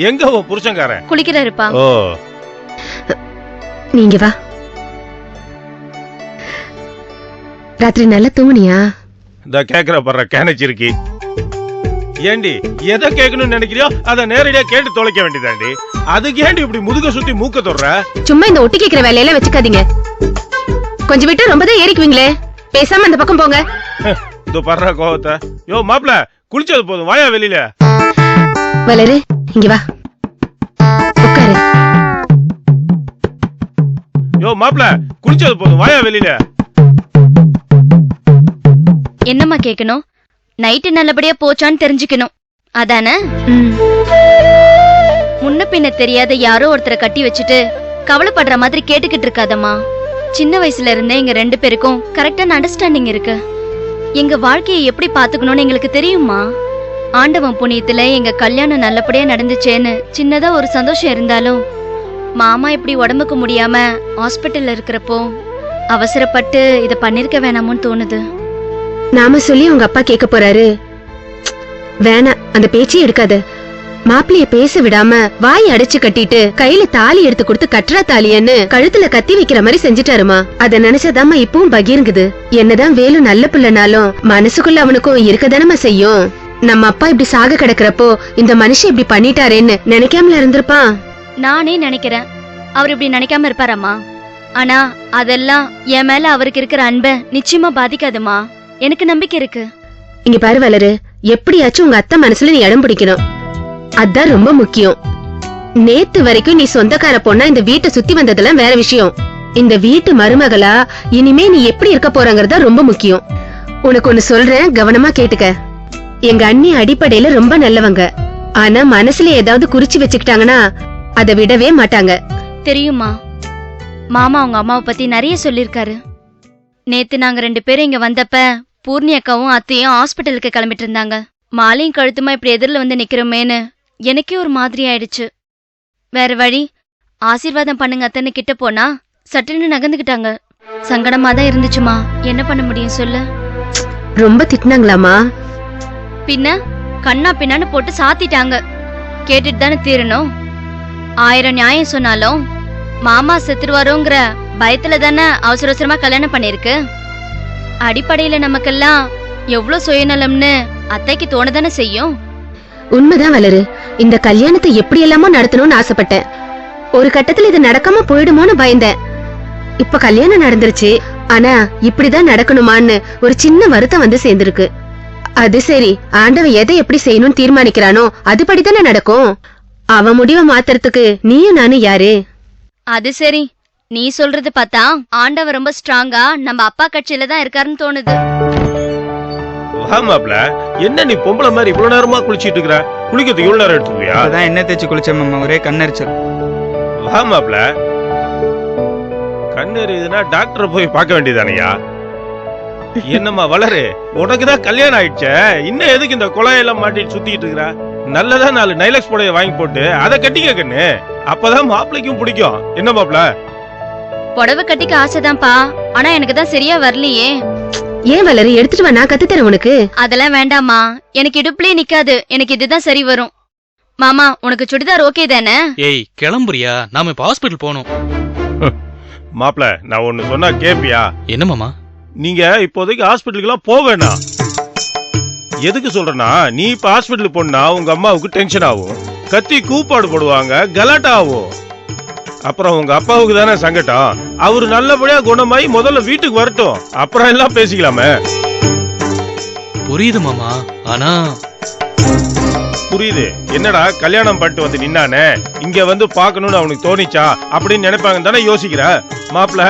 எங்க உன் புருஷன்காரன்? குளிக்கிறாருப்பா. ஓ, நீங்க வா. ராத்திரி நல்லா தூங்குனியா? இந்த கேக்குற படுற கேனச்சிருக்கி. ஏண்டி எதை கேட்கணும்னு நினைக்கிறியோ அதை நேரடியா கேட்டு தொலைக்க வேண்டியதாண்டி. அதுக்கு ஏண்டி இப்படி முதுக சுத்தி மூக்க தொடுற? சும்மா இந்த ஒட்டி கேக்குற வேலையெல்லாம் வச்சுக்காதீங்க. கொஞ்சம் விட்டு ரொம்பதான் ஏறிக்குவீங்களே. பேசாம அந்த பக்கம் போங்க. இது படுற கோவத்தை. யோ மாப்பிள, குளிச்சது போதும், வாயா வெளியில. வளரு, இங்க வா, உட்காரு. யோ மாப்பிள, குளிச்சது போதும், வாயா வெளியில. என்னம்மா கேட்கணும்? நைட்டு நல்லபடியா போச்சான்னு தெரிஞ்சுக்கணும், அதானே? முன்ன பின்ன தெரியாத யாரோ ஒருத்தரை கட்டி வச்சுட்டு கவலைப்படுற மாதிரி கேட்டுக்கிட்டு இருக்காதம்மா. சின்ன வயசுல இருந்தே எங்க 2 பேருக்கும் கரெக்டான அண்டர்ஸ்டாண்டிங் இருக்கு. எங்க வாழ்க்கையை எப்படி பாத்துக்கணும்னு எங்களுக்கு தெரியுமா. ஆண்டவன் புண்ணியத்துல எங்க கல்யாணம் நல்லபடியா நடந்துச்சேன்னு சின்னதா ஒரு சந்தோஷம் இருந்தாலும், மாமா இப்படி உடம்புக்கு முடியாம ஹாஸ்பிட்டல்ல இருக்கிறப்போ அவசரப்பட்டு இத பண்ணிருக்க வேணாமோன்னு தோணுது. நாம சொல்லி உங்க அப்பா கேட்க போறாரு. வேணாம், அந்த பேச்சே எடுக்காத. மாப்பிளைய பேச விடாம வாய் அடைச்சு கட்டிட்டு கையில தாலி எடுத்து கொடுத்து கட்டுறா தாலியன்னு கழுத்துல கத்தி வைக்கிற மாதிரி செஞ்சுட்டாருமா. அத நினைச்சதாமா இப்பவும் பகிர்ங்குது. என்னதான் வேலு நல்ல பிள்ளைனாலும் மனசுக்குள்ள அவனுக்கும் இருக்கதானமா செய்யும். நம்ம அப்பா இப்படி சாக கிடக்குறப்போ இந்த மனுஷன் இப்படி பண்ணிட்டாரேன்னு நினைக்காமல இருந்திருப்பான். நானே நினைக்கிறேன் அவர் இப்படி நினைக்காம இருப்பாராமா. ஆனா அதெல்லாம் என் மேல அவருக்கு இருக்கிற அன்பை நிச்சயமா பாதிக்காதுமா. எனக்கு நம்பிக்கை இருக்கு. இங்க பாரு வளரு, எப்படியாச்சும் உங்க அத்தை மனசுல நீ இடம் பிடிக்கணும். அதான் ரொம்ப முக்கியம். நேத்து வரைக்கும் நீ சொந்தக்கார பொண்ணா இந்த வீட்டை சுத்தி வந்ததெல்லாம் வேற விஷயம். இந்த வீட்டு மருமகளா இனிமே நீ எப்படி இருக்க போறங்கிறதா ரொம்ப முக்கியம். உனக்கு ஒண்ணு சொல்றேன், கவனமா கேட்டுக்க. எங்க அண்ணி அடிப்படையில ரொம்ப நல்லவங்க. ஆனா மனசுல ஏதாவது குறிச்சு வச்சுக்கிட்டாங்கன்னா அதை விடவே மாட்டாங்க. தெரியுமா, மாமா அவங்க அம்மாவை பத்தி நிறைய சொல்லிருக்காரு. நேத்து நாங்க 2 பேரும் இங்க வந்தப்ப பூர்ணி அக்காவும் அத்தையும் ஹாஸ்பிட்டலுக்கு கிளம்பிட்டு இருந்தாங்க. மாலையும் கழுத்துமா இப்படி எதிரில வந்து நிக்கிறோமேன்னு எனக்கே ஒரு மாதிரி ஆயிடுச்சு. வேற வழி, ஆசீர்வாதம் பண்ணுங்க அத்தனை கிட்ட போனா சட்டுன்னு நகர்ந்துகிட்டாங்க. சங்கடமா தான் இருந்துச்சுமா. என்ன பண்ண முடியும் சொல்லு? ரொம்ப திட்டினாங்களாமா? பின்ன கண்ணா பின்னான்னு போட்டு சாத்திட்டாங்க. கேட்டுட்டு தானே தீரணும். 1000 நியாயம் சொன்னாலும் மாமா செத்துருவாரோங்கிற பயத்துல தானே அவசர அவசரமா கல்யாணம் பண்ணிருக்கு. அடிப்படையில நமக்கெல்லாம் எவ்வளவு சுயநலம்னு அத்தைக்கு தோணதானே செய்யும். உண்மைதான் வளரு. இந்த கல்யாணத்தை எப்படி எல்லாமோ நடத்தணும்னு ஆசைப்பட்டேன். ஒரு கட்டத்துல இது நடக்காம போயிடுமோன்னு பயந்தேன். இப்ப கல்யாணம் நடந்துருச்சு. ஆனா இப்படிதான் நடக்கணுமான்னு ஒரு சின்ன வருத்தம் வந்து சேர்ந்திருக்கு. அது சரி, ஆண்டவன் எதை எப்படி செய்யணும்னு தீர்மானிக்கிறானோ அதுபடிதானே நடக்கும். அவன் முடிவை மாத்துறதுக்கு நீயும் நானும் யாரு? அது சரி, நீ சொல்றது பார்த்தா ஆண்டவர் ரொம்ப ஸ்ட்ராங்கா நம்ம அப்பா கட்சியில தான் இருக்காருன்னு தோணுது. வா மாப்பிள, என்ன நீ பொம்பளை மாதிரி இவ்வளவு நேரமா குளிச்சிட்டு இருக்கிற? குளிக்கிறதுக்கு இவ்வளவு நேரம் எடுத்துக்கியா? அதான் என்ன தேய்ச்சி குளிச்சேன் மாமா, ஒரே கண்ணரிச்சல். வா மாப்பிள, கண்ணெறியுதுன்னா டாக்டரை போய் பார்க்க வேண்டியதானையா? என்னம்மா வளரு, உனக்குதான் கல்யாணம் ஆயிடுச்சே, இன்னும் எதுக்கு இந்த குழாயெல்லாம் மாட்டிட்டு சுத்திட்டு இருக்கிற? நல்லதா 4 நைலக்ஸ் புடவைய வாங்கி போட்டு அதை கட்டிக்க கண்ணு. அப்பதான் மாப்பிளைக்கும் பிடிக்கும். என்ன மாப்பிள? புடவை கட்டிக்க ஆசைதான்ப்பா, ஆனா எனக்கு தான் சரியா வரலையே. ஏன் வளரு, எடுத்துட்டு வா, நான் கத்துத்தரேன் உனக்கு. அதெல்லாம் வேண்டாமா, எனக்கு இடுப்புலயே நிக்காது. எனக்கு இதுதான் சரி வரும். மாமா, உனக்கு சுடிதார் ஓகே தானே? ஏய் கிளம்புறியா? நாம இப்ப ஹாஸ்பிடல் போகணும். மாப்பிள, நான் ஒண்ணு சொன்னா கேப்பியா? என்ன மாமா? நீங்க இப்போதைக்கு ஹாஸ்பிட்டலுக்கு எல்லாம் போக வேணாம். எதுக்கு சொல்றேன்னா, நீ இப்ப ஹாஸ்பிட்டலுக்கு போனா உங்க அம்மாவுக்கு டென்ஷன் ஆகும், கத்தி கூப்பாடு போடுவாங்க, கலாட்டா ஆகும். அப்புறம் உங்க அப்பாவுக்கு தானே சங்கடம். அவரு நல்லபடியா குணமாயி முதல்ல வீட்டுக்கு வரட்டும், அப்புறம் எல்லாம் பேசிக்கலாமே. புரியுது மாமா, ஆனா புரியுது. என்னடா கல்யாணம் பண்ணிட்டு வந்து நின்னானே, இங்க வந்து பாக்கணும்னு அவனுக்கு தோணிச்சா அப்படின்னு நினைப்பாங்க தானே யோசிக்கிற. மாப்பிள,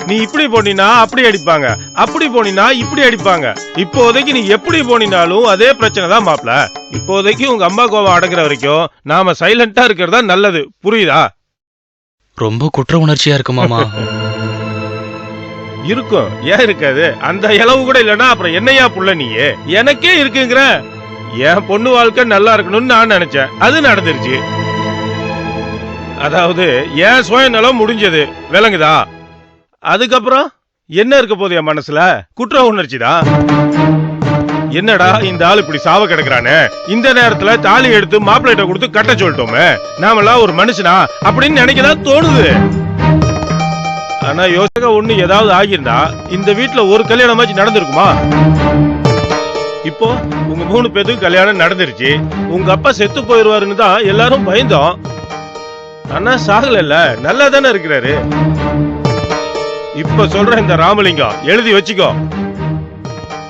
நீ இப்படி போனினா அப்படி அடிப்பாங்க, அப்படி போனினா இப்படி அடிப்பாங்க. இப்போதைக்கு நீ எப்படி போனினாலும் அதே பிரச்சனை தான் மாப்பிள. இப்போதைக்கு உங்க அம்மா கோவம் அடங்குற வரைக்கும் நாம சைலண்டா இருக்கிறதா நல்லது. புரியுதா? ரொம்ப குற்ற உணர்ச்சியா இருக்கு மாமா. இருக்கும், ஏன் இருக்காது? அந்த இளவு கூட இல்லன்னா அப்புறம் என்னையா புள்ள நீயே? எனக்கே இருக்குங்கிற. என் பொண்ணு வாழ்க்கை நல்லா இருக்கணும்னு நான் நினைச்சேன், அது நடந்துருச்சு. அதாவது என் சுயநலம் முடிஞ்சது, விளங்குதா? அதுக்கப்புறம் என்ன இருக்க போது என் மனசுல? குற்ற உணர்ச்சி தான். என்னடா இந்த ஆள் இப்படி சாவ கிடக்குறானே, இந்த நேரத்துல தாலி எடுத்து மாப்பிள்ளைட்ட கொடுத்து கட்ட சொல்லிட்டோமே, நாமெல்லாம் ஒரு மனுஷனா அப்படின்னு நினைக்கதான் தோணுது. ஆனா யோசனை ஒண்ணு ஏதாவது ஆகியிருந்தா இந்த வீட்டுல ஒரு கல்யாணமாச்சு நடந்திருக்குமா? இப்போ உங்க 3 பேருக்கு கல்யாணம் நடந்துருச்சு. உங்க அப்பா செத்து போயிருவாருன்னு தான் எல்லாரும் பயந்தோம். ஆனா சாகல, நல்லா தானே இருக்கிறாரு. இப்ப சொல்ற இந்த ராமலிங்கம் எழுதி வச்சுக்கோ,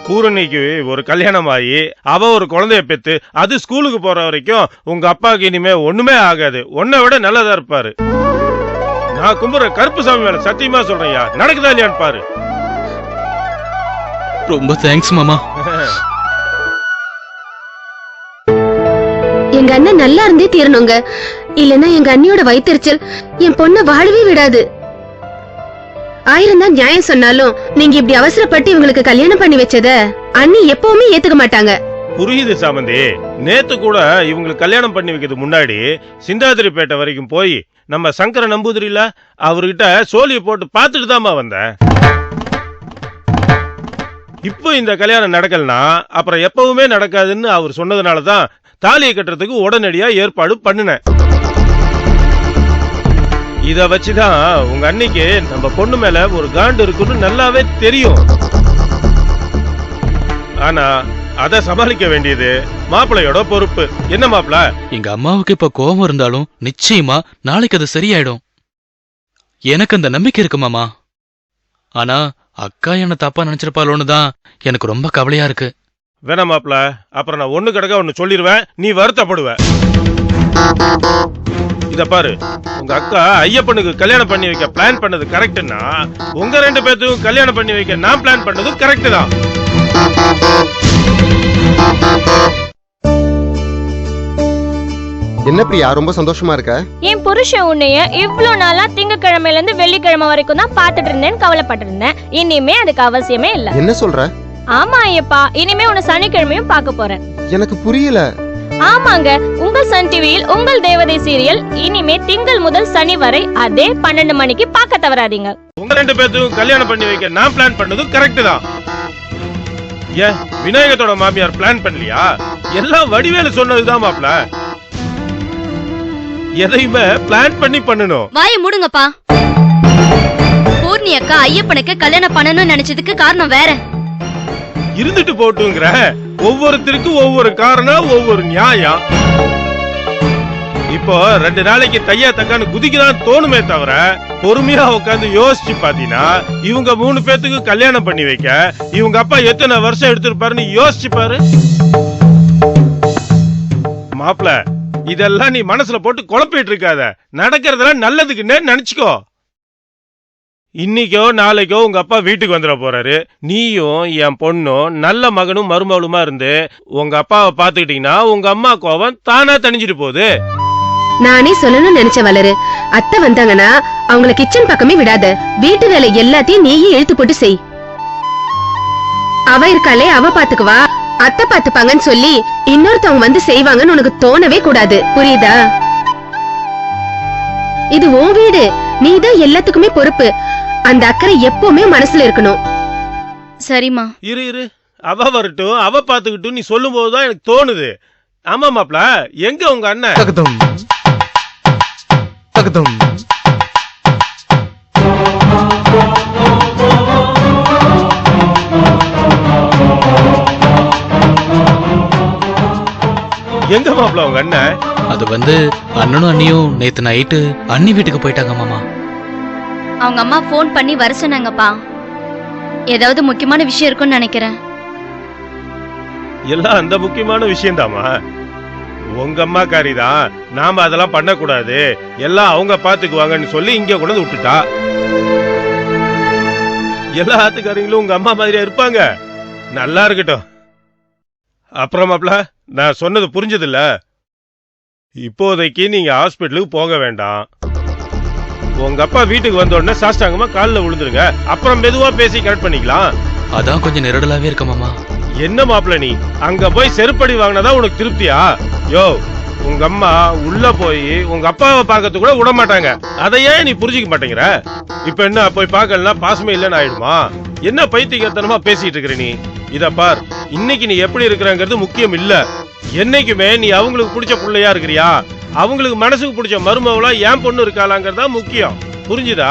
பூரணிக்கு ஒரு கல்யாணம் ஆகி அவ ஒரு குழந்தைய பெத்து அது ஸ்கூலுக்கு போற வரைக்கும் உங்க அப்பாவுக்கு இனிமே ஒண்ணுமே ஆகாது. உன்னை விட நல்லதா இருப்பாரு. நான் கும்புற கருப்பு சாமி மேல சத்தியமா சொல்றேன்யா, நடக்குதா இல்லையான்னு பாரு. ரொம்ப தேங்க்ஸ் மாமா. எங்க அண்ணன் நல்லா இருந்தே தீரணுங்க, இல்லன்னா எங்க அண்ணியோட வயிற்றுச்சல் என் பொண்ண வாழவே விடாது. 1000 தான் நியாயம் சொன்னாலும் நீங்க இப்படி அவசரப்பட்டு இவங்களுக்கு கல்யாணம் பண்ணி வச்சத அண்ணி எப்பவுமே ஏத்துக்க மாட்டாங்க. புரியுது சாமந்தி. நேத்து கூட இவங்களுக்கு கல்யாணம் பண்ணி வைக்கிறது முன்னாடி சிந்தாதிரிப்பேட்டை வரைக்கும் போய் நம்ம சங்கர நம்பூதிரியில அவர்கிட்ட சோழிய போட்டு பார்த்துட்டு தாமா வந்தேன். இப்போ இந்த கல்யாணம் நடக்கலனா அப்புறம் எப்பவுமே நடக்காதுன்னு அவர் சொன்னதுனாலதான் தாலியை கட்டுறதுக்கு உடனடியா ஏற்பாடு பண்ணினேன். இத வச்சுதான் உங்க அன்னைக்கு நம்ம பொண்ணு மேல ஒரு காண்டு இருக்குன்னு நல்லாவே தெரியும். ஆனா அத சமாளிக்க வேண்டியது மாப்பிள்ளையோட பொறுப்பு. என்ன மாப்பிள்ள? எங்க அம்மாவுக்கு இப்ப கோபம் இருந்தாலும் நிச்சயமா நாளைக்கு அது சரியாயிடும். எனக்கு அந்த நம்பிக்கை இருக்கு மாமா. ஆனா அக்கா என்ன தப்பா நினைச்சிருப்பாளோன்னு தான் எனக்கு ரொம்ப கவலையா இருக்கு. வேணா மாப்பிள்ள, அப்புறம் நான் ஒண்ணு கிடக்க ஒண்ணு சொல்லிடுவேன், நீ வருத்தப்படுவ. இத பாரு, உங்க அக்கா ஐயப்பனுக்கு கல்யாணம் பண்ணி வைக்க பிளான் பண்ணது கரெக்ட்னா உங்க 2 பேத்துக்கும் கல்யாணம் பண்ணி வைக்க நான் பிளான் பண்ணது கரெக்ட் தான். என்ன பிரியா ரொம்ப சந்தோஷமா இருக்க? என் புருஷன் உன்னைய இவ்வளவு நாளா திங்கக்கிழமையில இருந்து வெள்ளிக்கிழமை வரைக்கும் தான் பாத்துட்டு இருந்தேன்னு கவலைப்பட்டு இருந்தேன். இனிமே அதுக்கு அவசியமே இல்ல. என்ன சொல்ற? ஆமா ஐயப்பா, இனிமே உன்னை சனிக்கிழமையும் பார்க்க போறேன். எனக்கு புரியல. ஆமாங்க, உங்கள் சன் டிவியில் உங்கள் தேவதை சீரியல் இனிமே திங்கள் முதல் சனி வரை அதே 12 மணிக்கு பார்க்க தவறாதீங்க. உங்க 2 பேத்துக்கும் கல்யாணம் பண்ணி வைக்க நான் பிளான் பண்ணது கரெக்ட் தான். ஏன் விநாயகத்தோட மாமியார் பிளான் பண்ணலையா? எல்லாம் வடிவேலு சொன்னதுதான் மாப்ள. எதையுமே பிளான் பண்ணி பண்ணணும். வாயை மூடுங்கப்பா. பூர்ணி அக்கா ஐயப்பனுக்கு கல்யாணம் பண்ணணும்னு நினைச்சதுக்கு காரணம் வேற. இருந்துட்டு போட்டுங்கிற, ஒவ்வொருத்தருக்கும் ஒவ்வொரு காரணம், ஒவ்வொரு நியாயம். இப்போ 2 நாளைக்கு தையா தக்கான்னு குதிக்கதான் தோணுமே தவிர பொறுமையா உட்காந்து யோசிச்சு பாத்தீங்கன்னா இவங்க 3 பேத்துக்கு கல்யாணம் பண்ணி வைக்க இவங்க அப்பா எத்தனை வருஷம் எடுத்திருப்பாருன்னு யோசிச்சு பாரு. மாப்ள, இதெல்லாம் நீ மனசுல போட்டு குழப்பிட்டு இருக்காத. நடக்கிறதெல்லாம் நல்லதுக்குன்னே நினைச்சுக்கோ. இன்னைக்கோ நாளைக்கோ உங்க அப்பா வீட்டுக்கு வந்துட போறாரு. நீயும் என் பொண்ணும் நல்ல மகனும் மருமகளுமா இருந்து உங்க அப்பாவை பாத்துக்கிட்டீங்கன்னா உங்க அம்மா கோவம் தானா தணிஞ்சிட்டு போகுது. நானே சொல்லணும்னு நினைச்ச வளரு. அத்தை வந்தாங்கன்னா அவங்கள கிச்சன் பக்கமே விடாத. வீட்டு வேலை எல்லாத்தையும் நீயே இழுத்து போட்டு செய். அவ இருக்காளே, அவ பாத்துக்குவா, அத்தை பாத்துப்பாங்கன்னு சொல்லி இன்னொருத்தவங்க வந்து செய்வாங்கன்னு உனக்கு தோணவே கூடாது. புரியுதா? இது உன் வீடு, நீதான் எல்லாத்துக்குமே பொறுப்பு. அந்த அக்கறை எப்பவுமே மனசுல இருக்கணும். சரிம்மா. இரு அவ வரட்டும், அவ பாத்துக்கிட்டும் நீ சொல்லும் போதுதான் எனக்கு தோணுது. ஆமா மாப்ள, எங்க உங்க அண்ணன்? தகுதும் தகுதும் எங்க மாப்ள உங்க அண்ணன்? அது வந்து அண்ணனும் அண்ணியும் நேத்து நைட்டு அண்ணி வீட்டுக்கு போயிட்டாங்க மாமா. அவங்க அம்மா போன் பண்ணி வர சொன்னாங்கப்பா. ஏதாவது முக்கியமான விஷயம் இருக்கும்னு நினைக்கிறேன். எல்லாம் அந்த முக்கியமான விஷயம் தாமா. உங்க அம்மா காரிதான், நாம அதெல்லாம் பண்ண கூடாது, எல்லாம் அவங்க பாத்துக்குவாங்கன்னு சொல்லி இங்க கொண்டு விட்டுட்டா. எல்லா ஆத்துக்காரங்களும் உங்க அம்மா மாதிரியா இருப்பாங்க? நல்லா இருக்கட்டும். அப்புறம் மாப்ள, நான் சொன்னது புரிஞ்சது இல்ல? இப்போதைக்கு நீங்க ஹாஸ்பிட்டலுக்கு போக வேண்டாம். உங்க அப்பா வீட்டுக்கு வந்த உடனே சாஷ்டாங்கமா காலில் விழுந்துருங்க. அப்புறம் மெதுவா பேசி கரெக்ட் பண்ணிக்கலாம். அதான் கொஞ்சம் நெருடலாவே இருக்க மாமா. என்ன மாப்ள, நீ அங்க போய் செருப்படி வாங்கினதான் உனக்கு திருப்தியா? யோ, உங்க அம்மா உள்ள போய் உங்க அப்பாவை பார்க்கறது கூட விட மாட்டாங்க. அதையே நீ புரிஞ்சுக்க மாட்டேங்கிற. இப்ப என்ன போய் பார்க்கலன்னா பாசமே இல்லைன்னு ஆயிடுமா? என்ன பைத்தியக்காரத்தனமா பேசிட்டு இருக்கிற நீ? இத பார், இன்னைக்கு நீ எப்படி இருக்கிறங்கிறது முக்கியம் இல்ல. என்னைக்குமே நீ அவங்களுக்கு பிடிச்ச புள்ளையா இருக்கிறியா, அவங்களுக்கு மனசுக்கு பிடிச்ச மருமவளா ஏன் பொண்ணு இருக்காளாங்கிறதா முக்கியம். புரிஞ்சுதா?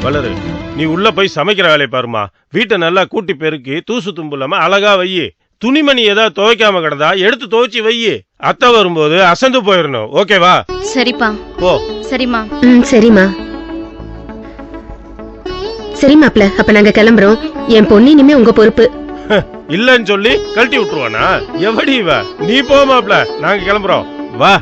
வளரு, நீ உள்ள போய் சமைக்கிற வேலையை பாருமா. வீட்டை நல்லா கூட்டி பெருக்கி தூசு தும்புலாம அழகா வையி. துணிமணி ஏதாவது துவைக்காம கிடந்தா எடுத்து துவைச்சி வையி. அத்தை வரும்போது அசந்து போயிடணும். ஓகேவா? சரிப்பா. போ. சரிம்மா. சரிம்மா. சரி மாப்ள, அப்ப நாங்க கிளம்புறோம். என் பொண்ணு இனிமே உங்க பொறுப்பு. இல்லன்னு சொல்லி கழட்டி விட்டுருவானா? எவடி இவ? நீ போ மாப்ள, நாங்க கிளம்புறோம். வா.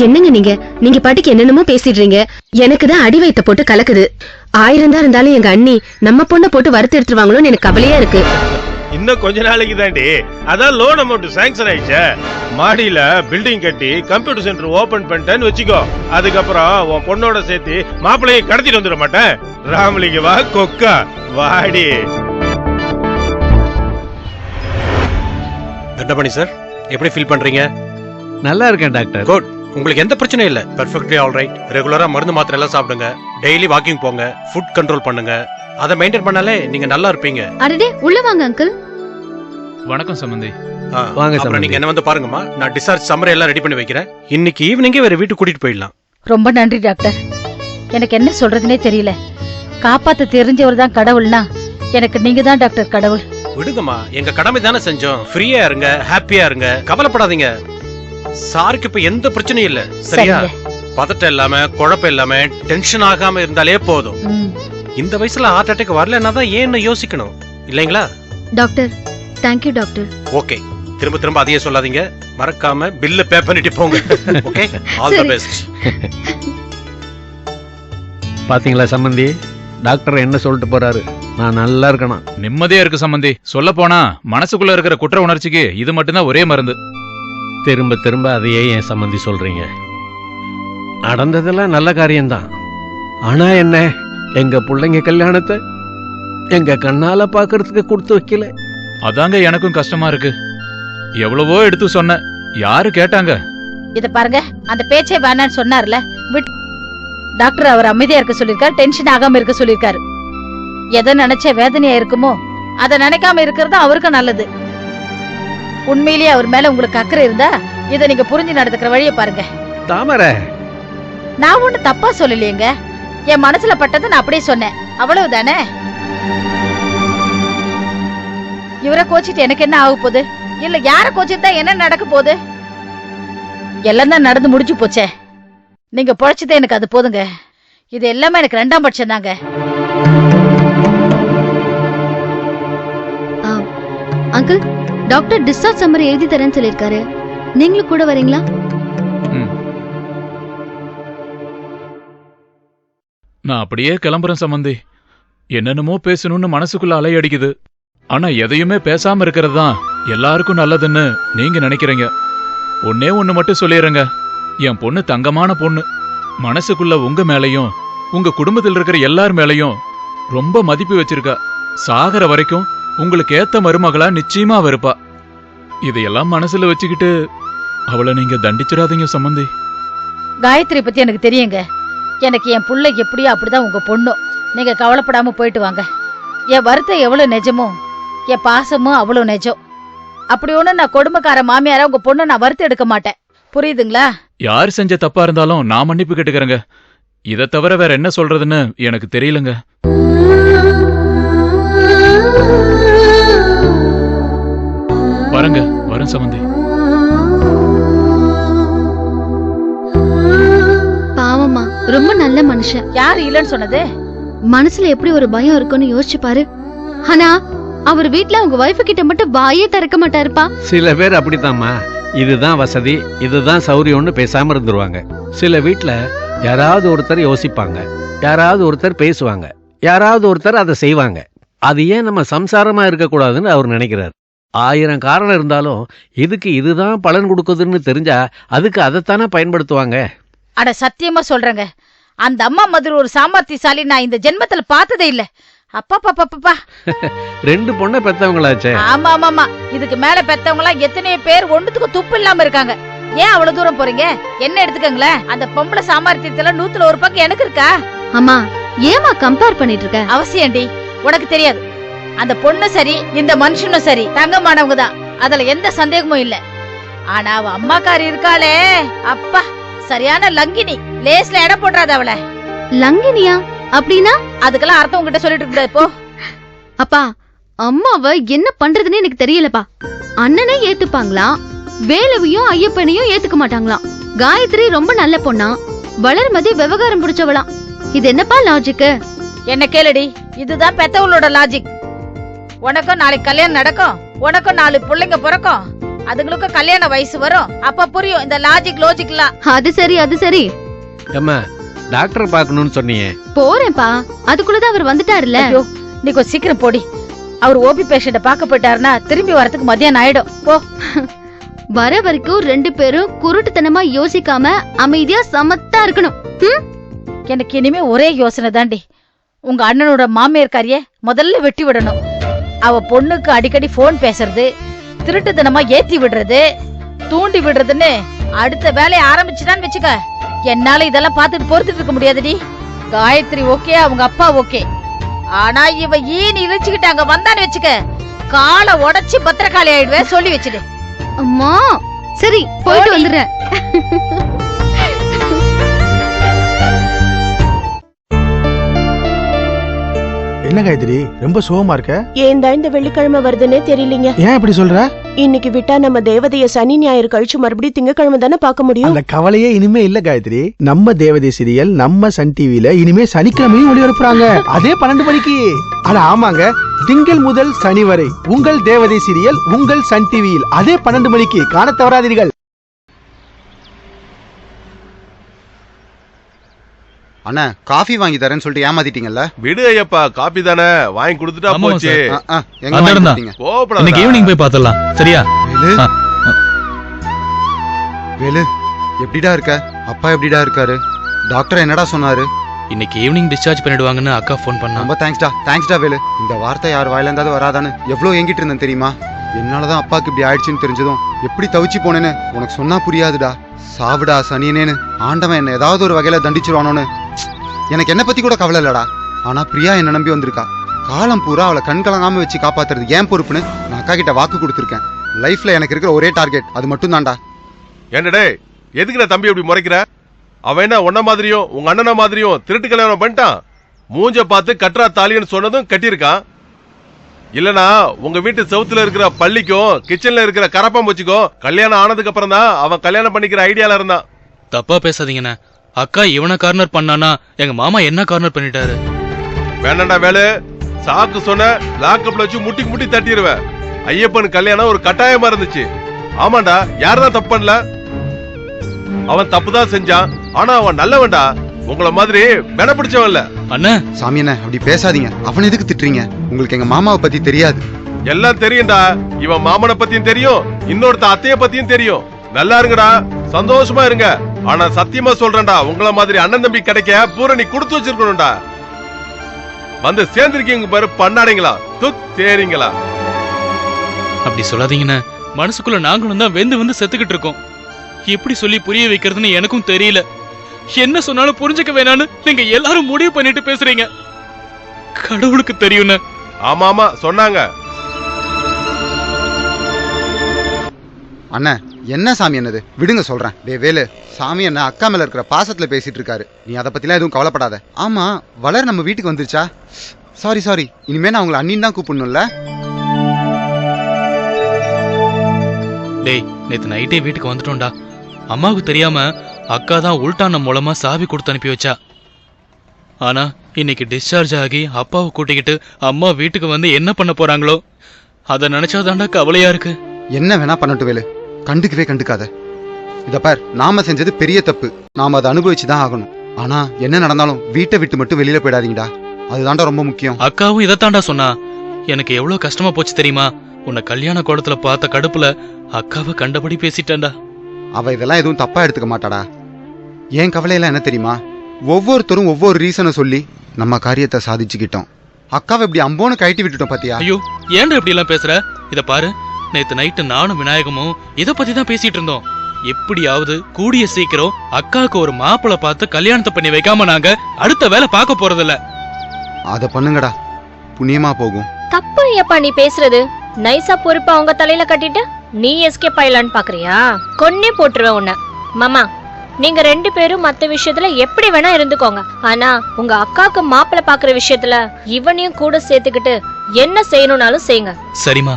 என்னங்க நீங்க பாட்டுக்கு என்னென்னமோ பேசிடுறீங்க. எனக்கு தான் அடி வைத்த போட்டு கலக்குது. 1000 தான் இருந்தாலும் எங்க அண்ணி நம்ம பொண்ணை போட்டு வறுத்து எடுத்துருவாங்களோன்னு எனக்கு கவலையா இருக்கு. இன்னும் கொஞ்ச நாளைக்கு தாண்டி. அதான் லோன் அமௌண்ட் சாங்ஷன் ஆயிடுச்சு. மாடியில பில்டிங் கட்டி கம்ப்யூட்டர் சென்டர் ஓபன் பண்ணிட்டேன்னு வச்சுக்கோ. அதுக்கப்புறம் உன் பொண்ணோட சேர்த்து மாப்பிள்ளையை கடத்திட்டு வந்துட மாட்டேன். ராமலிங்க வா கொக்கா வாடி. தண்டபாணி சார், எப்படி ஃபீல் பண்றீங்க? நல்லா இருக்கேன் டாக்டர். குட். உங்களுக்கு எந்த பிரச்சனையும் இல்ல. Perfectly all right. ரெகுலரா மருந்து மாத்திரை எல்லாம் சாப்பிடுங்க. டெய்லி வாக்கிங் போங்க. ஃபுட் கண்ட்ரோல் பண்ணுங்க. அதை மெயின்டைன் பண்ணாலே நீங்க நல்லா இருப்பீங்க. அடடே, உள்ள வாங்க அங்கிள். வணக்கம் சம்பந்தி. வாங்க அப்புறம் சம்பந்தி. நீங்க என்ன வந்து பாருங்கம்மா. நான் டிஸ்சார்ஜ் சம்மரி எல்லாம் ரெடி பண்ணி வைக்கிறேன். இன்னைக்கு ஈவினிங்கே வேற வீட்டுக்கு கூட்டிட்டு போயிடலாம். ரொம்ப நன்றி டாக்டர். எனக்கு என்ன சொல்றதுனே தெரியல. காப்பாத்த தெரிஞ்சவர் தான் கடவுள்னா எனக்கு நீங்க தான் டாக்டர் கடவுள். விடுங்கம்மா, எங்க கடமை தானே செஞ்சோம். ஃப்ரீயா இருங்க, ஹாப்பியா இருங்க, கவலைப்படாதீங்க. சாருக்கு இப்ப எந்த பிரச்சனையும் இல்ல. சரியா? பதட்டம் இல்லாம, குழப்பம் இல்லாம, டென்ஷன் ஆகாம இருந்தாலே போதும். இந்த வயசுல ஹார்ட் அட்டாக் வரலன்னா தான் ஏன்னு யோசிக்கணும் இல்லைங்களா? Doctor, thank you doctor. ஓகே, திரும்ப திரும்ப அதையே சொல்லாதீங்க. மறக்காம பில்ல பே பண்ணிட்டு போங்க. Okay, all the best. பாத்தீங்களா சம்பந்தி, டாக்டர் என்ன சொல்லிட்டு போறாரு? நான் நல்லா இருக்கணும். நிம்மதியா இருக்கு சம்பந்தி. சொல்ல போனா மனசுக்குள்ள இருக்கிற குற்ற உணர்ச்சிக்கு இது மட்டும்தான் ஒரே மருந்து. திரும்ப திரும்ப அதையே ஏன் சம்பந்தி சொல்றீங்க? நடந்ததெல்லாம் நல்ல காரியம்தான். ஆனா என்ன, எங்க பிள்ளைங்க கல்யாணத்தை எங்க கண்ணால பாக்குறதுக்கு கொடுத்து வைக்கல. அதாங்க எனக்கும் கஷ்டமா இருக்கு. எவ்வளவோ எடுத்து சொன்ன, யாரு கேட்டாங்க? இத பாருங்க, அந்த பேச்சே வேணான்னு சொன்னார்ல. டாக்டர் அவர் அமைதியா இருக்க சொல்லிருக்காரு, டென்ஷன் ஆகாம இருக்க சொல்லிருக்காரு. எதை நினைச்ச வேதனையா இருக்குமோ அதை நினைக்காம இருக்கிறது அவருக்கு நல்லது. உண்மையிலேயே அவர் மேல உங்களுக்கு அக்கறை இருந்தா இதை நீங்க புரிஞ்சு நடந்துக்கிற வழியை பாருங்க. தாமரை, நான் ஒண்ணு தப்பா சொல்லலையேங்க. என் மனசுல பட்டதை நான் அப்படியே சொன்னேன், அவ்வளவுதானே. இவரை கோச்சிட்டு எனக்கு என்ன ஆக போகுது? இல்ல யார கோச்சிட்டு என்ன நடக்க போகுது? எல்லாம் தான் நடந்து முடிஞ்சு போச்சே. நீங்க பொழைச்சதே எனக்கு அது போதுங்க. இது எல்லாமே எனக்கு 2ஆம் பட்சம் தாங்க. அங்கிள், டாக்டர் டிஸ்சார்ஜ் சம்மரி எழுதி தரேன்னு சொல்லிருக்காரு. நீங்களும் கூட வரீங்களா? நான் அப்படியே கிளம்புறேன் சம்பந்தி. என்னென்னமோ பேசணும்னு மனசுக்குள்ள அலை அடிக்குது. ஆனா எதையுமே பேசாம இருக்கிறது தான் எல்லாருக்கும் நல்லதுன்னு நீங்க நினைக்கிறீங்க. ஒன்னே ஒண்ணு மட்டும் சொல்லிடுறேங்க. என் பொண்ணு தங்கமான பொண்ணு. மனசுக்குள்ள உங்க மேலையும் உங்க குடும்பத்தில் இருக்கிற எல்லார் மேலையும் ரொம்ப மதிப்பு வச்சிருக்கா. சாகர வரைக்கும் உங்களுக்கு ஏத்த மருமகளா நிச்சயமா இருப்பா. இதையெல்லாம் மனசுல வச்சுக்கிட்டு அவளை நீங்க தண்டிச்சிடாதீங்க சம்பந்தி. காயத்ரி பத்தி எனக்கு தெரியுங்க. எனக்கு என் புள்ள எப்படியோ அப்படிதான் உங்க பொண்ணும். நீங்க கவலைப்படாம போயிட்டு வாங்க. என் வருத்தம் எவ்வளவு நிஜமோ என் பாசமும் அவ்வளவு நிஜம். அப்படி ஒண்ணு நான் கொடுமைக்கார மாமியாரா உங்க பொண்ணை நான் வருத்தம் எடுக்க மாட்டேன். புரியுதுங்களா? யார் செஞ்ச தப்பா இருந்தாலும் நான் மன்னிப்பு கேட்டுக்கிறேங்க. இதை தவிர வேற என்ன சொல்றதுன்னு எனக்கு தெரியலங்க. வரங்க, வரேன் சம்பந்தி. பாவமா, ரொம்ப நல்ல மனுஷன். யாரு இல்லன்னு சொன்னது? மனசுல எப்படி ஒரு பயம் இருக்குன்னு யோசிச்சு பாரு. ஆனா அவர் வீட்ல உங்க வைஃப் கிட்ட மட்டும் வாயே திறக்க மாட்டாருப்பா. சில பேர் அப்படித்தாம்மா. இதுதான் வசதி, இதுதான் சௌரியம்னு பேசாம இருந்துருவாங்க. சில வீட்டுல யாராவது ஒருத்தர் யோசிப்பாங்க, யாராவது ஒருத்தர் பேசுவாங்க, யாராவது ஒருத்தர் அதை செய்வாங்க. அது ஏன் நம்ம சம்சாரமா இருக்கக்கூடாதுன்னு அவர் நினைக்கிறார். 1000 காரணம் இருந்தாலும் இதுக்கு இதுதான் பலன் கொடுக்குதுன்னு தெரிஞ்சா அதுக்கு அதைத்தானே பயன்படுத்துவாங்க. அட சத்தியமா சொல்றேங்க, அந்த அம்மா மாதிரி ஒரு சாமர்த்தியசாலி நான் இந்த ஜென்மத்துல பார்த்ததே இல்ல. அப்பா. 2 பொண்ணை பெத்தவங்களாச்சே. ஆமா ஆமா ஆமா, இதுக்கு மேல பெத்தவங்களா எத்தனை பேர் ஒண்ணுத்துக்கு துப்பு இல்லாம இருக்காங்க. ஏன் அவ்வளவு தூரம் போறீங்க? என்ன எடுத்துக்கங்களேன், அந்த பொம்பளை சாமர்த்தியத்துல 100ல 1 பங்கு எனக்கு இருக்கா? அம்மா ஏமா கம்பேர் பண்ணிட்டு இருக்க? அவசியம்டி, உனக்கு தெரியாது. அந்த பொண்ணு சரி, இந்த மனுஷனும் சரி தங்கமானவங்க தான், அதுல எந்த சந்தேகமும் இல்ல. ஆனா அவ அம்மாக்காரி இருக்காளே, அப்பா சரியான லங்கினி. லேஸ்ல எடை போடுறாத அவளை. லங்கினியா? அப்படின்னா அதுக்கெல்லாம் அர்த்தம் உங்ககிட்ட சொல்லிட்டு இருக்க இப்போ. அப்பா, அம்மாவ என்ன பண்றதுன்னு எனக்கு தெரியலப்பா. அண்ணனே ஏத்துப்பாங்களா, வேலவையும் ஐயப்பனையும் ஏத்துக்க மாட்டாங்களாம். காயத்ரி ரொம்ப நல்ல பொண்ணா, வளர்மதி விவகாரம் பிடிச்சவளாம். இது என்னப்பா லாஜிக்? என்ன கேளுடி, இதுதான் பெத்தவளோட லாஜிக். உனக்கும் நாளைக்கு கல்யாணம் நடக்கும், உனக்கும் 4 பிள்ளைங்க பிறக்கும், அதுங்களுக்கும் கல்யாண வயசு வரும், அப்ப புரியும் இந்த லாஜிக்லாம். அது சரி. ஏம்மா, டாக்டர் பார்க்கணும்னு சொன்னீங்க. போறேன்ப்பா, அதுக்குள்ளதான் அவர் வந்துட்டாருல்ல. ஐயோ, நீ கொஞ்சம் சீக்கிரம் போடி. அவர் ஓபி பேஷண்ட பார்க்க போயிட்டாருன்னா திரும்பி வரதுக்கு மதியானம் ஆயிடும். போ. வர வரைக்கும் 2 பேரும் குருட்டுத்தனமா யோசிக்காம அமைதியா சமத்தா இருக்கணும். எனக்கு இனிமே ஒரே யோசனை தாண்டி, உங்க அண்ணனோட மாமியார்காரிய முதல்ல வெட்டி விடணும். அவ பொண்ணுக்கு அடிக்கடி போன் பேசுறது, திருட்டுத்தனமா ஏத்தி விடுறது, தூண்டி விடுறதுன்னு அடுத்த வேலையை ஆரம்பிச்சுட்டான்னு வச்சுக்க, என்னால இதெல்லாம் பார்த்துட்டு பொறுத்துட்டு இருக்க முடியாதுடி. காயத்ரி ஓகே, அவங்க அப்பா ஓகே, ஆனா இவ ஈனி இழிச்சுக்கிட்டு அங்க வந்தான்னு வச்சுக்க, காலை உடைச்சு பத்திரக்காளி ஆயிடுவேன், சொல்லி வச்சுடு. அம்மா சரி, போயிட்டு வந்துடுறேன். என்ன காயத்ரி, ரொம்ப சோகமா இருக்க? ஏன் தான் இந்த வெள்ளிக்கிழமை வருதுன்னே தெரியலீங்க. ஏன் இப்படி சொல்ற? இன்னைக்கு விட்டா நம்ம தேவதைய சனி ஞாயிறு கழிச்சு மறுபடியும் திங்கக்கிழமை தானே பார்க்க முடியும். அந்த கவலையே இனிமே இல்ல காயத்ரி. நம்ம தேவதை சீரியல் நம்ம சன் டிவில இனிமே சனிக்கிழமையும் ஒளிபரப்புறாங்க, அதே 12 மணிக்கு. அட ஆமாங்க, திங்கள் முதல் சனி வரை உங்கள் தேவதை சீரியல் உங்கள் சன் டிவியில் அதே 12 மணிக்கு காண தவறாதீர்கள். அண்ணா, காஃபி வாங்கி தரேன்னு சொல்லிட்டு ஏமாத்திட்டீங்கல்ல? விடு ஐயப்பா, காப்பி தானே வாங்கி கொடுத்துட்டா ஆமா போச்சு. எங்க வாங்கி கொடுத்தீங்க? இன்னைக்கு ஈவினிங் போய் பார்த்தலாம், சரியா? வேலு, வேலு எப்படிடா இருக்க? அப்பா எப்படிடா இருக்காரு? டாக்டர் என்னடா சொன்னாரு? இன்னைக்கு ஈவினிங் டிஸ்சார்ஜ் பண்ணிடுவாங்கன்னு அக்கா ஃபோன் பண்ணா. ரொம்ப தேங்க்ஸ்டா வேலு. இந்த வார்த்தை யார் வாயில இருந்தாலும் வராதான்னு எவ்வளவு ஏங்கிட்டு இருந்தேன் தெரியுமா? என்னாலதான் அப்பாக்கு இப்படி ஆயிடுச்சுன்னு தெரிஞ்சதும் எப்படி தவிச்சு போனேன்னு உனக்கு சொன்னா புரியாதுடா. சாவுடா சனியனேன்னு ஆண்டவன் என்ன ஏதாவது ஒரு வகையில தண்டிச்சிருவானோன்னு எனக்கு என்ன பத்தி கூட கவலை இல்லடா. ஆனா பிரியா என்ன நம்பி வந்திருக்கா. காலம் பூரா அவளை கண் கலங்காம வச்சு காப்பாத்துறது ஏன் பொறுப்புன்னு நான் அக்கா கிட்ட வாக்கு கொடுத்துருக்கேன். லைஃப்ல எனக்கு இருக்கிற ஒரே டார்கெட் அது மட்டும் தான்டா. என்னடே, எதுக்குடா தம்பி அப்படி முறைக்கிற? அவன் என்ன உன்ன மாதிரியும் உங்க அண்ணன மாதிரியும் திருட்டு கல்யாணம் பண்ணிட்டான்? மூஞ்ச பார்த்து கட்டுறா தாலின்னு சொன்னதும் கட்டியிருக்கான். இல்லனா உங்க வீட்டு செவுத்துல இருக்கிற பள்ளிக்கும் கிச்சன்ல இருக்கிற கரப்பாம்பூச்சிக்கும் கல்யாணம் ஆனதுக்கு அப்புறம் தான் அவன் கல்யாணம் பண்ணிக்கிற ஐடியால இருந்தான். தப்பா பேசாதீங்கண்ணே. அக்கா இவனை கார்னர் பண்ணானா எங்க மாமா என்ன கார்னர் பண்ணிட்டாரு. வேணாண்டா வேலு, சாக்கு சொன்ன லாக்கப்ல வச்சு முட்டிக்கு முட்டி தட்டிடுவேன். ஐயப்பன் கல்யாணம் ஒரு கட்டாயமா இருந்துச்சு. ஆமாண்டா, யாருதான் தப்பு பண்ணல? அவன் தப்புதான் செஞ்சான், ஆனா அவன் நல்லவன்டா. உங்களை மாதிரி மென பிடிச்சவன் இல்ல. அண்ணா சாமி என்ன அப்படி பேசாதீங்க. அவன் எதுக்கு திட்டுறீங்க? உங்களுக்கு எங்க மாமாவை பத்தி தெரியாது. எல்லாம் தெரியும்டா. இவன் மாமனை பத்தியும் தெரியும், இன்னொருத்த அத்தைய பத்தியும் தெரியும். நல்லா இருங்கடா, சந்தோஷமா இருங்க. ஆனா சத்தியமா சொல்றேன்டா, உங்களை மாதிரி அண்ணன் தம்பி கிடைக்க பூரணி கொடுத்து வச்சிருக்கணும்டா. வந்து சேர்ந்திருக்கீங்க பாரு பண்ணாடிங்களா, தேறீங்களா? அப்படி சொல்லாதீங்கண்ணே. மனசுக்குள்ள நாங்களும் தான் வெந்து செத்துக்கிட்டு இருக்கோம். எப்படி சொல்லி புரிய வைக்கிறதுன்னு எனக்கும் தெரியல. என்ன சொன்னாலும் புரிஞ்சுக்க வேணான்னு நீங்க எல்லாரும் முடிவு பண்ணிட்டு பேசுறீங்க. கடவுளுக்கு தெரியும். ஆமா சொன்னாங்க. அண்ணா என்ன சாமி என்னது? விடுங்க சொல்றேன். வேலு, சாமி என்ன அக்கா மேல இருக்கிற பாசத்துல பேசிட்டு இருக்காரு. நீ அதை பத்திலாம் எதுவும் கவலைப்படாத. ஆமா, வளர் நம்ம வீட்டுக்கு வந்துருச்சா? சாரி, இனிமே நான் உங்களை அண்ணின்னு தான் கூப்பிடணும்ல? டேய், நேத்து நைட்டே வீட்டுக்கு வந்துட்டோம்டா. அம்மாவுக்கு தெரியாம அக்கா தான் உள்டான மூலமா சாவி கொடுத்து அனுப்பி வச்சா. ஆனா இன்னைக்கு டிஸ்சார்ஜ் ஆகி அப்பாவை கூட்டிக்கிட்டு அம்மா வீட்டுக்கு வந்து என்ன பண்ண போறாங்களோ அதை நினைச்சாதாண்டா கவலையா இருக்கு. என்ன வேணா பண்ணட்டும் வேலு, கண்டுக்காத. இத பார், நாம செஞ்சது பெரிய தப்பு, நாம அதை அனுபவிச்சுதான் ஆகணும். ஆனா என்ன நடந்தாலும் வீட்டை விட்டு மட்டும் வெளியில போயிடாதீங்கடா, அதுதான்டா ரொம்ப முக்கியம். அக்காவும் இதைத்தாண்டா சொன்னா. எனக்கு எவ்வளவு கஷ்டமா போச்சு தெரியுமா? உன்னை கல்யாண கோலத்துல பார்த்த கடுப்புல அக்காவை கண்டபடி பேசிட்டான்டா. அவ இதெல்லாம் எதுவும் தப்பா எடுத்துக்க மாட்டாடா. ஏன் கவலையெல்லாம் என்ன தெரியுமா? ஒவ்வொருத்தரும் ஒவ்வொரு ரீசனை சொல்லி நம்ம காரியத்தை சாதிச்சுக்கிட்டோம். அக்காவை இப்படி அம்போன்னு கழட்டி விட்டுட்டோம் பாத்தியா? ஐயோ ஏன்டா இப்படி எல்லாம் பேசுற? இத பாரு, நேத்து நைட்டு நானும் விநாயகமும் இத பத்தி தான் பேசிட்டு இருந்தோம். எப்படியாவது கூடிய சீக்கிரம் அக்காவுக்கு ஒரு மாப்பிளை பார்த்து கல்யாணத்தை பண்ணி வைக்காம நாங்க அடுத்த வேலை பார்க்க போறதில்ல. அத பண்ணுங்கடா, புண்ணியமா போகும். தப்பு ஐயப்பா நீ பேசுறது. நைஸா பொறுப்பா அவங்க தலையில கட்டிட்டு நீ எஸ்கேப் ஆயிலான்னு பாக்குறியா? கொன்னே போட்டுருவேன் உன்னை. மாமா, நீங்க 2 பேரும் மத்த விஷயத்துல எப்படி வேணா இருந்துக்கோங்க. ஆனா உங்க அக்காக்கு மாப்பிள்ளை பாக்குற விஷயத்துல இவனையும் கூட சேர்த்துக்கிட்டு என்ன செய்யணும்னாலும் செய்யுங்க. சரிமா.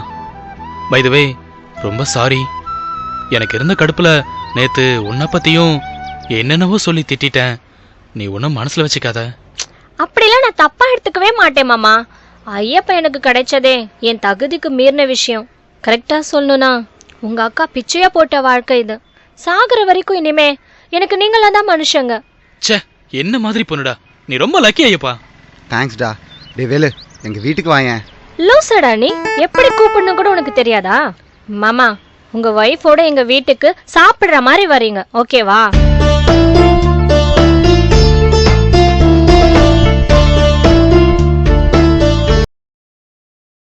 பை தி வே, ரொம்ப சாரி. எனக்கு இருந்த கடுப்புல நேத்து உன்னை பத்தியும் என்னென்னவோ சொல்லி திட்டிட்டேன். நீ ஒன்னும் மனசுல வச்சுக்காத. அப்படிலாம் நான் தப்பா எடுத்துக்கவே மாட்டேன் மாமா. ஐயப்பா எனக்கு கிடைச்சதே என் தகுதிக்கு மீறின விஷயம். கரெக்டா சொல்லணும்னா உங்க அக்கா பிச்சையா போட்ட வாழ்க்கை இது. சாகுற வரைக்கும் இனிமே எனக்கு நீங்களாம் தான் மனுஷங்க. ச்சே, என்ன மாதிரி பொண்ணுடா நீ. ரொம்ப லக்கி ஐயப்பா. தேங்க்ஸ்டா. டே வேலு, எங்க வீட்டுக்கு வாயேன். லூசடா நீ. எப்படி கூப்பிடணும் கூட உனக்கு தெரியாதா? மாமா, உங்க வைஃபோட எங்க வீட்டுக்கு சாப்பிடுற மாதிரி வரீங்க, ஓகேவா?